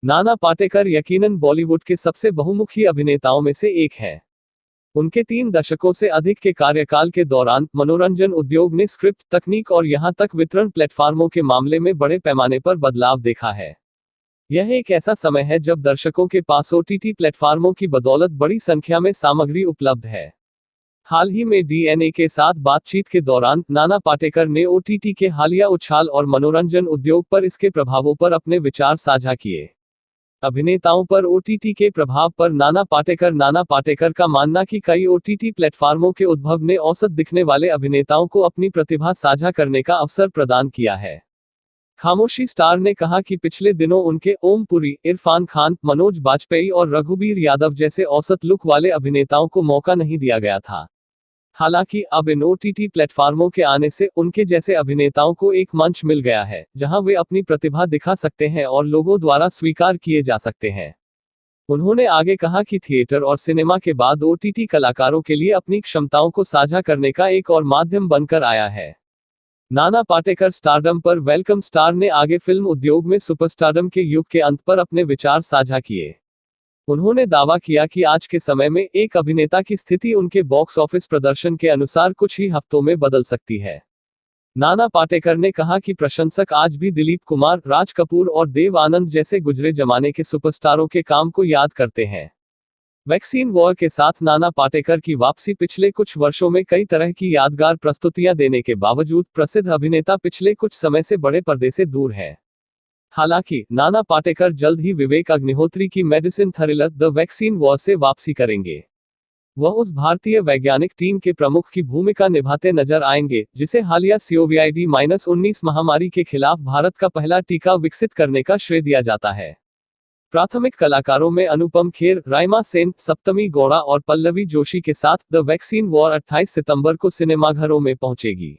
नाना पाटेकर यकीनन बॉलीवुड के सबसे बहुमुखी अभिनेताओं में से एक हैं। उनके 3 दशकों से अधिक के कार्यकाल के दौरान मनोरंजन उद्योग ने स्क्रिप्ट, तकनीक और यहां तक वितरण प्लेटफार्मों के मामले में बड़े पैमाने पर बदलाव देखा है। यह एक ऐसा समय है जब दर्शकों के पास ओटीटी प्लेटफार्मों की बदौलत बड़ी संख्या में सामग्री उपलब्ध है। हाल ही में डीएनए के साथ बातचीत के दौरान नाना पाटेकर ने ओटीटी के हालिया उछाल और मनोरंजन उद्योग पर इसके प्रभावों पर अपने विचार साझा किए। अभिनेताओं पर ओटीटी के प्रभाव पर नाना पाटेकर का मानना कि कई ओटीटी प्लेटफार्मों के उद्भव ने औसत दिखने वाले अभिनेताओं को अपनी प्रतिभा साझा करने का अवसर प्रदान किया है। खामोशी स्टार ने कहा कि पिछले दिनों उनके ओम पुरी, इरफान खान, मनोज बाजपेयी और रघुबीर यादव जैसे औसत लुक वाले अभिनेताओं को मौका नहीं दिया गया था। हालांकि अब इन ओटीटी प्लेटफार्मों के आने से उनके जैसे अभिनेताओं को एक मंच मिल गया है, जहां वे अपनी प्रतिभा दिखा सकते हैं और लोगों द्वारा स्वीकार किए जा सकते हैं। उन्होंने आगे कहा कि थिएटर और सिनेमा के बाद ओटीटी कलाकारों के लिए अपनी क्षमताओं को साझा करने का एक और माध्यम बनकर आया है। नाना पाटेकर स्टारडम पर वेलकम स्टार ने आगे फिल्म उद्योग में सुपरस्टारडम के युग के अंत पर अपने विचार साझा किए। उन्होंने दावा किया कि आज के समय में एक अभिनेता की स्थिति उनके बॉक्स ऑफिस प्रदर्शन के अनुसार कुछ ही हफ्तों में बदल सकती है। नाना पाटेकर ने कहा कि प्रशंसक आज भी दिलीप कुमार, राज कपूर और देव आनंद जैसे गुजरे जमाने के सुपरस्टारों के काम को याद करते हैं। वैक्सीन वॉर के साथ नाना पाटेकर की वापसी पिछले कुछ वर्षों में कई तरह की यादगार प्रस्तुतियां देने के बावजूद प्रसिद्ध अभिनेता पिछले कुछ समय से बड़े पर्दे से दूर हैं। हालांकि नाना पाटेकर जल्द ही विवेक अग्निहोत्री की medicine thriller the vaccine war से वापसी करेंगे। वह उस भारतीय वैज्ञानिक टीम के प्रमुख की भूमिका निभाते नजर आएंगे, जिसे हालिया कोविड-19 महामारी के खिलाफ भारत का पहला टीका विकसित करने का श्रेय दिया जाता है। प्राथमिक कलाकारों में अनुपम खेर, राइमा सेन, सप्तमी गौड़ा और पल्लवी जोशी के साथ द वैक्सीन वॉर 28 सितंबर को सिनेमाघरों में पहुंचेगी।